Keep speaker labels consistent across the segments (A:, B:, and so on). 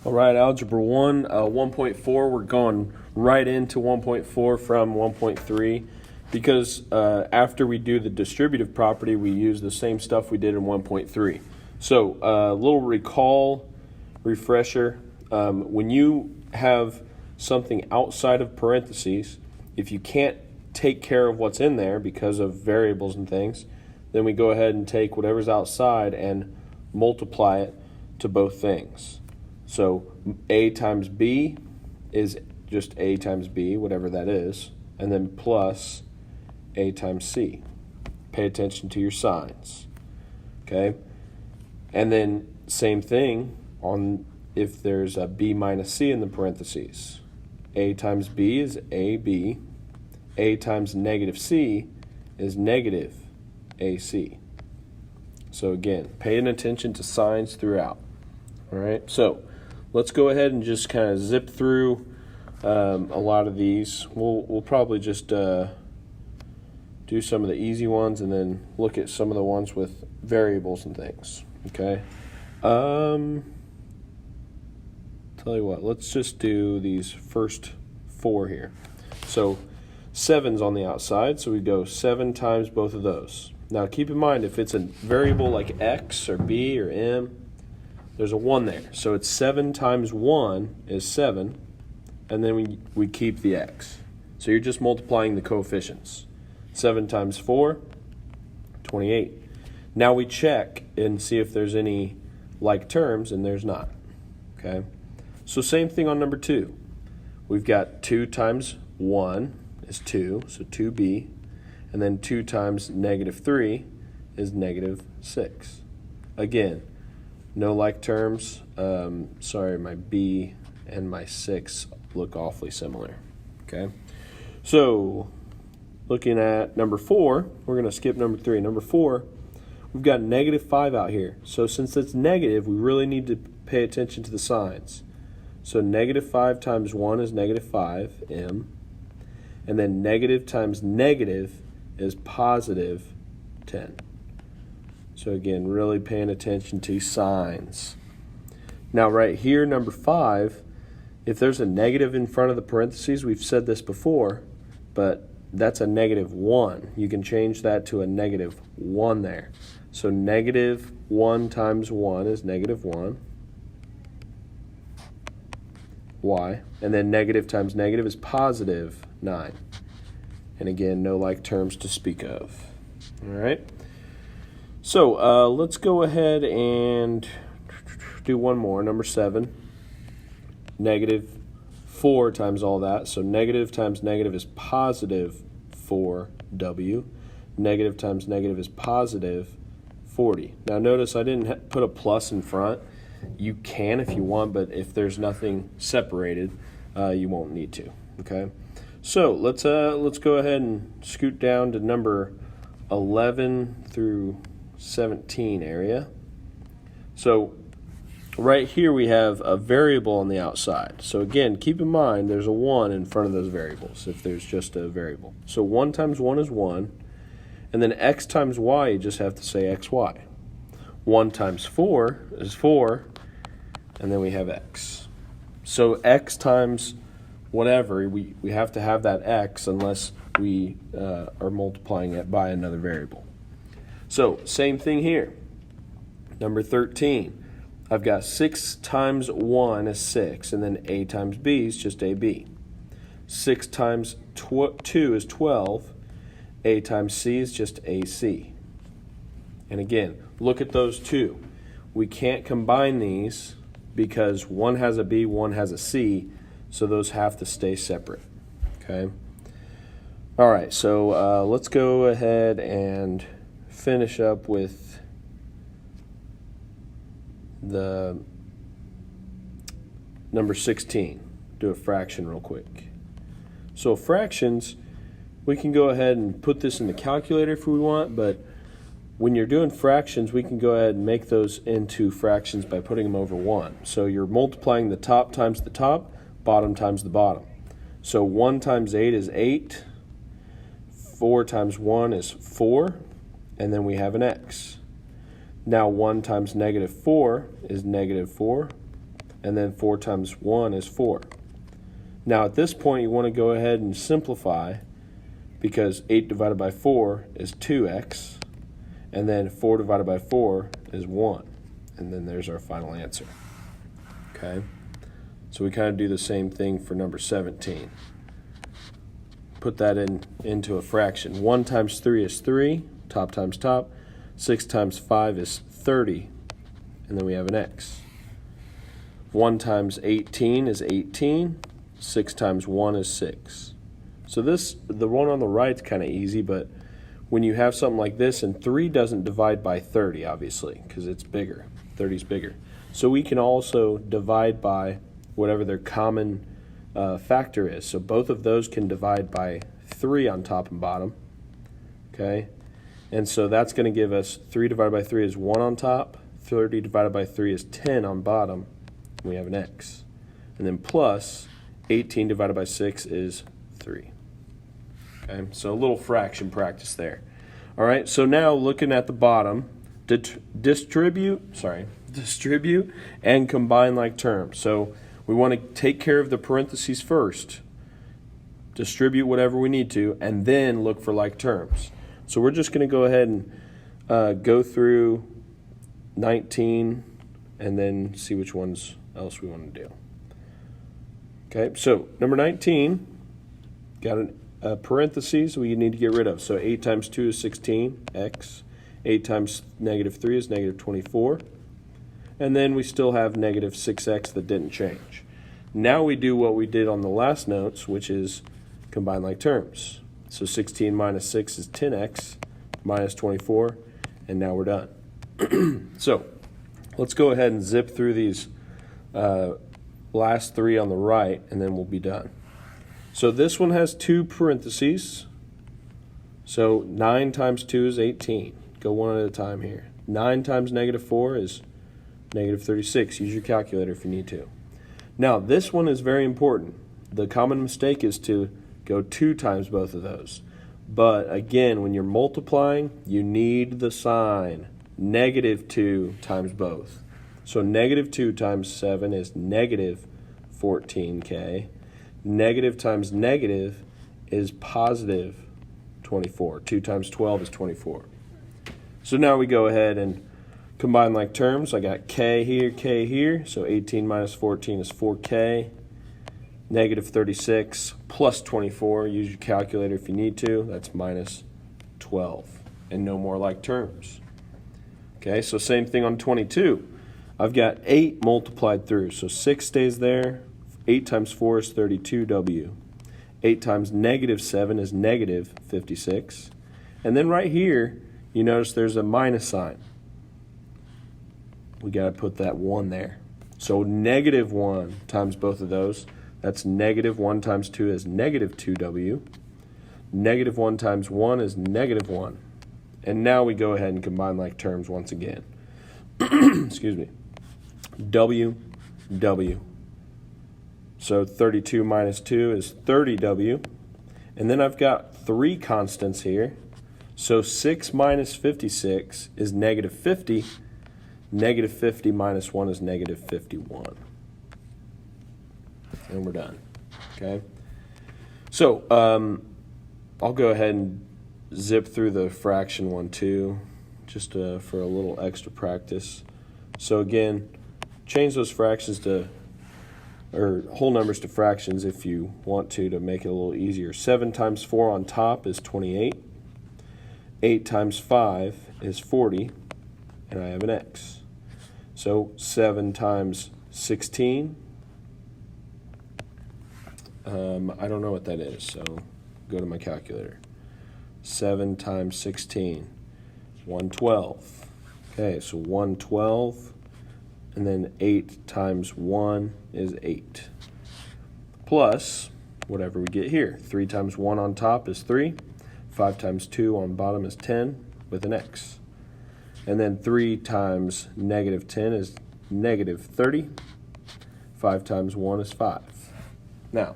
A: All right, Algebra 1, 1.4, we're going right into 1.4 from 1.3 because after we do the distributive property, we use the same stuff we did in 1.3. So a little refresher, when you have something outside of parentheses, if you can't take care of what's in there because of variables and things, then we go ahead and take whatever's outside and multiply it to both things. So A times B is just A times B, whatever that is, and then plus A times C. Pay attention to your signs, okay? And then same thing on if there's a B minus C in the parentheses. A times B is AB. A times negative C is negative AC. So again, paying attention to signs throughout. All right, so let's go ahead and just kind of zip through a lot of these. We'll probably just do some of the easy ones and then look at some of the ones with variables and things. Okay. Tell you what, let's just do these first four here. So 7's on the outside, so we go 7 times both of those. Now keep in mind, if it's a variable like x or b or m, there's a 1 there. So it's 7 times 1 is 7, and then we keep the x. So you're just multiplying the coefficients. 7 times 4, 28. Now we check and see if there's any like terms, and there's not. Okay? So same thing on number 2. We've got 2 times 1 is 2, so 2b. And then 2 times negative 3 is negative 6. Again, no like terms. Sorry, my B and my 6 look awfully similar. Okay, so looking at number 4, we're going to skip number 3. Number 4, we've got negative 5 out here. So since it's negative, we really need to pay attention to the signs. So negative 5 times 1 is negative 5, m. And then negative times negative is positive 10. So again, really paying attention to signs. Now right here, number 5, if there's a negative in front of the parentheses, we've said this before, but that's a negative 1. You can change that to a negative 1 there. So negative 1 times 1 is negative 1. Y. And then negative times negative is positive 9. And again, no like terms to speak of. All right. So let's go ahead and do one more. Number 7, negative 4 times all that. So negative times negative is positive 4w. Negative times negative is positive 40. Now notice I didn't put a plus in front. You can if you want, but if there's nothing separated, you won't need to. Okay. So let's go ahead and scoot down to number 11 through 17 area. So right here we have a variable on the outside. So again, keep in mind there's a 1 in front of those variables if there's just a variable. So 1 times 1 is 1, and then x times y, you just have to say xy. 1 times 4 is 4, and then we have x. So x times whatever, we have to have that x unless we are multiplying it by another variable. So same thing here. Number 13, I've got 6 times 1 is 6, and then a times b is just ab. 6 times 2 is 12, a times c is just ac. And again, look at those two. We can't combine these because one has a b, one has a c, so those have to stay separate. Okay. All right, so let's go ahead and finish up with the number 16. Do a fraction real quick. So fractions, we can go ahead and put this in the calculator if we want, but when you're doing fractions, we can go ahead and make those into fractions by putting them over 1. So you're multiplying the top times the top, bottom times the bottom. So 1 times 8 is 8. 4 times 1 is 4. And then we have an x. Now 1 times negative 4 is negative 4. and then 4 times 1 is 4. Now at this point you want to go ahead and simplify, because 8 divided by 4 is 2x, and then 4 divided by 4 is 1. And then there's our final answer. Okay? So we kind of do the same thing for number 17. Put that into a fraction. 1 times 3 is 3, top times top. 6 times 5 is 30, and then we have an x. 1 times 18 is 18. 6 times 1 is 6. So the one on the right is kind of easy, but when you have something like this, and 3 doesn't divide by 30, obviously, because it's bigger. 30 is bigger. So we can also divide by whatever their common factor is. So both of those can divide by 3 on top and bottom. Okay? And so that's going to give us 3 divided by 3 is 1 on top. 30 divided by 3 is 10 on bottom. We have an x. And then plus 18 divided by 6 is 3. Okay, so a little fraction practice there. All right, so now looking at the bottom, distribute and combine like terms. So we want to take care of the parentheses first, distribute whatever we need to, and then look for like terms. So we're just going to go ahead and go through 19 and then see which ones else we want to do. Okay, so number 19, got a parentheses we need to get rid of. So 8 times 2 is 16, x. 8 times negative 3 is negative 24. And then we still have negative 6x that didn't change. Now we do what we did on the last notes, which is combine like terms. So 16 minus 6 is 10x minus 24, and now we're done. So let's go ahead and zip through these last 3 on the right, and then we'll be done. So this one has 2 parentheses. So 9 times 2 is 18. Go one at a time here. 9 times negative 4 is negative 36. Use your calculator if you need to. Now this one is very important. The common mistake is to go 2 times both of those. But again, when you're multiplying, you need the sign. Negative 2 times both. So negative 2 times 7 is negative 14k. Negative times negative is positive 24. 2 times 12 is 24. So now we go ahead and combine like terms. I got k here. So 18 minus 14 is 4k. Negative 36 plus 24. Use your calculator if you need to. That's minus 12. And no more like terms. Okay, so same thing on 22. I've got 8 multiplied through. So 6 stays there. 8 times 4 is 32w. 8 times negative 7 is negative 56. And then right here, you notice there's a minus sign. We got to put that 1 there. So negative 1 times both of those. That's negative 1 times 2 is negative 2w. Negative 1 times 1 is negative 1. And now we go ahead and combine like terms once again. Excuse me. W. So 32 minus 2 is 30w. And then I've got 3 constants here. So 6 minus 56 is negative 50. Negative 50 minus 1 is negative 51. And we're done. Okay? So I'll go ahead and zip through the fraction one too, just for a little extra practice. So again, change those fractions to, or whole numbers to fractions if you want to make it a little easier. 7 times 4 on top is 28. 8 times 5 is 40, and I have an x. So 7 times 16, I don't know what that is, so go to my calculator. 7 times 16, 112. Okay, so 112, and then 8 times 1 is 8. Plus, whatever we get here. 3 times 1 on top is 3. 5 times 2 on bottom is 10 with an x. And then 3 times negative 10 is negative 30. 5 times 1 is 5. Now,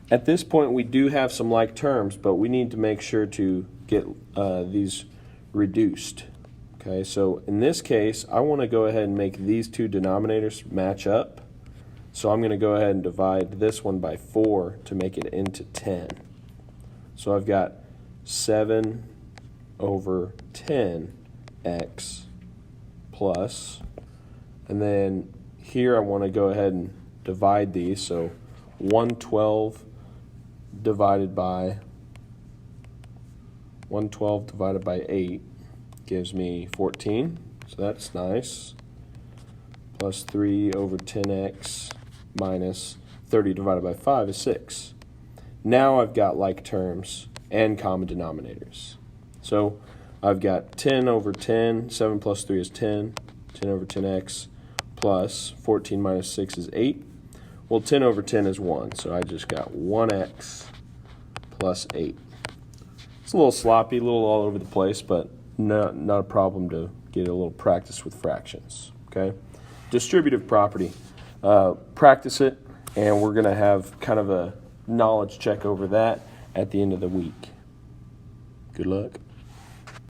A: at this point, we do have some like terms, but we need to make sure to get these reduced. Okay, so in this case, I want to go ahead and make these two denominators match up. So I'm going to go ahead and divide this one by 4 to make it into 10. So I've got 7 over 10x plus, and then here I want to go ahead and divide these. So 112 divided by 8 gives me 14, so that's nice, plus 3 over 10x minus 30 divided by 5 is 6. Now I've got like terms and common denominators. So I've got 10 over 10, 7 plus 3 is 10, 10 over 10x plus 14 minus 6 is 8. Well, 10 over 10 is 1, so I just got 1x plus 8. It's a little sloppy, a little all over the place, but not a problem to get a little practice with fractions, okay? Distributive property. Practice it, and we're going to have kind of a knowledge check over that at the end of the week. Good luck.